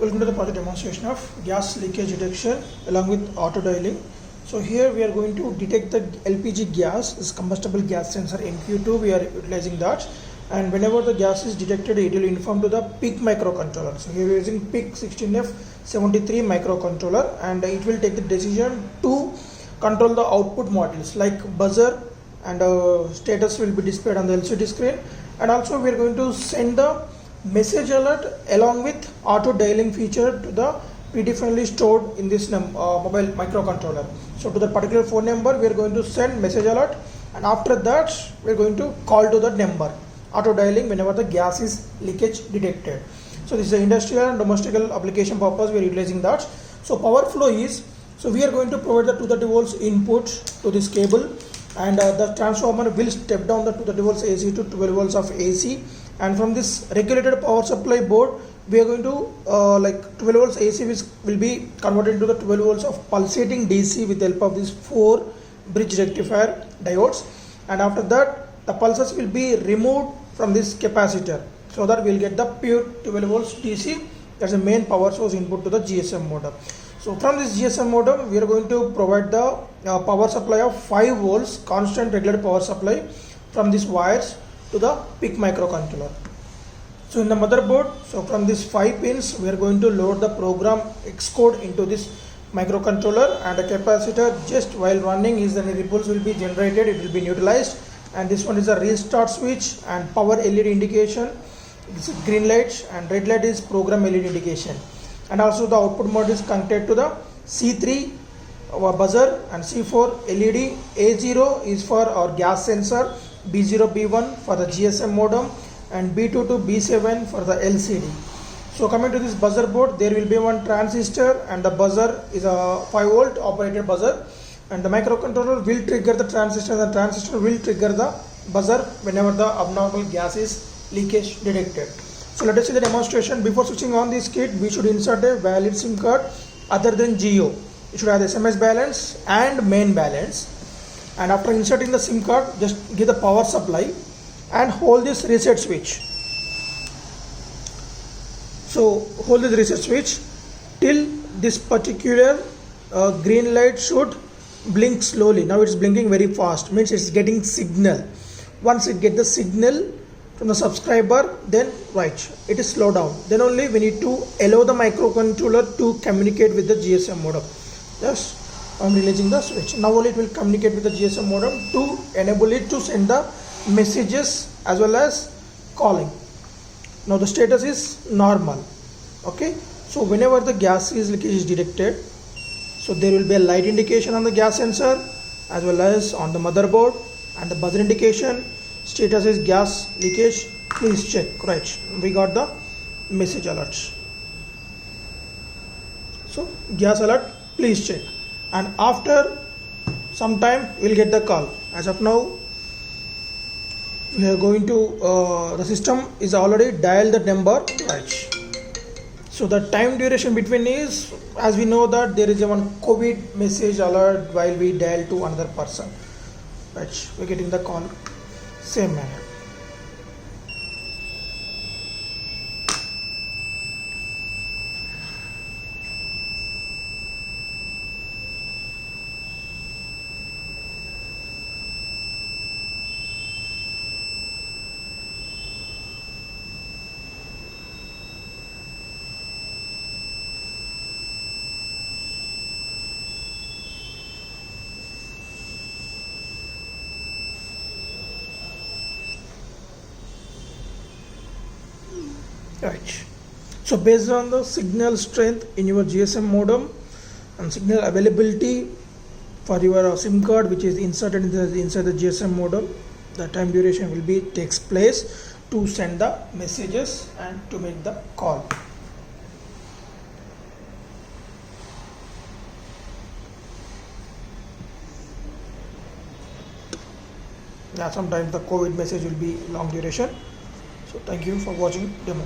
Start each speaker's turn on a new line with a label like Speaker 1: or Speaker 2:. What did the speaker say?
Speaker 1: Welcome to the project demonstration of gas leakage detection along with auto dialing. So here we are going to detect the LPG gas, this combustible gas sensor NQ2. We are utilizing that, and whenever the gas is detected, it will inform to the PIC microcontroller. So here we are using PIC 16F73 microcontroller, and it will take the decision to control the output modules like buzzer, and status will be displayed on the LCD screen, and also we are going to send the message alert along with auto dialing feature to the predefinedly stored in this mobile microcontroller. So to the particular phone number we are going to send message alert, and after that we are going to call to the number, auto dialing whenever the gas is leakage detected. So this is the industrial and domestic application purpose we are utilizing that. So power flow is, so we are going to provide the 230 volts input to this cable, and the transformer will step down the 230 volts AC to 12 volts of AC, and from this regulated power supply board we are going to 12 volts AC will be converted into the 12 volts of pulsating DC with the help of these 4 bridge rectifier diodes, and after that the pulses will be removed from this capacitor so that we will get the pure 12 volts DC. That's the main power source input to the GSM modem. So from this GSM modem we are going to provide the power supply of 5 volts constant regulated power supply from these wires to the PIC microcontroller. So in the motherboard, so from these 5 pins we are going to load the program Xcode into this microcontroller, and the capacitor just while running is the ripples will be generated, it will be neutralized, and this one is a restart switch and power LED indication. It's a green light, and red light is program LED indication, and also the output mode is connected to the C3 buzzer and C4 LED. A0 is for our gas sensor, B0 B1 for the GSM modem, and B2 to B7 for the LCD. So coming to this buzzer board, there will be one transistor, and the buzzer is a 5 volt operated buzzer, and the microcontroller will trigger the transistor, and the transistor will trigger the buzzer whenever the abnormal gas is leakage detected. So let us see the demonstration. Before switching on this kit, we should insert a valid SIM card other than Jio. It should have the SMS balance and main balance, and after inserting the SIM card, just give the power supply and hold this reset switch. So hold this reset switch till this particular green light should blink slowly. Now it's blinking very fast, means it's getting signal. Once it gets the signal from the subscriber, then it is slow down. Then only we need to allow the microcontroller to communicate with the GSM modem. Yes, I'm releasing the switch. Now only it will communicate with the GSM modem to enable it to send the messages as well as calling. Now the status is normal. Okay, so whenever the gas leakage is detected, so there will be a light indication on the gas sensor as well as on the motherboard, and the buzzer indication. Status is gas leakage, please check. Right, we got the message alerts. So gas alert, please check, and after some time we'll get the call. As of now we are going to the system is already dialed the number. So the time duration between is, as we know that there is a one COVID message alert while we dial to another person. We're getting the call same manner. Right. So based on the signal strength in your GSM modem and signal availability for your SIM card which is inserted inside the GSM modem, the time duration will be takes place to send the messages and to make the call. Sometimes the COVID message will be long duration. So thank you for watching demo.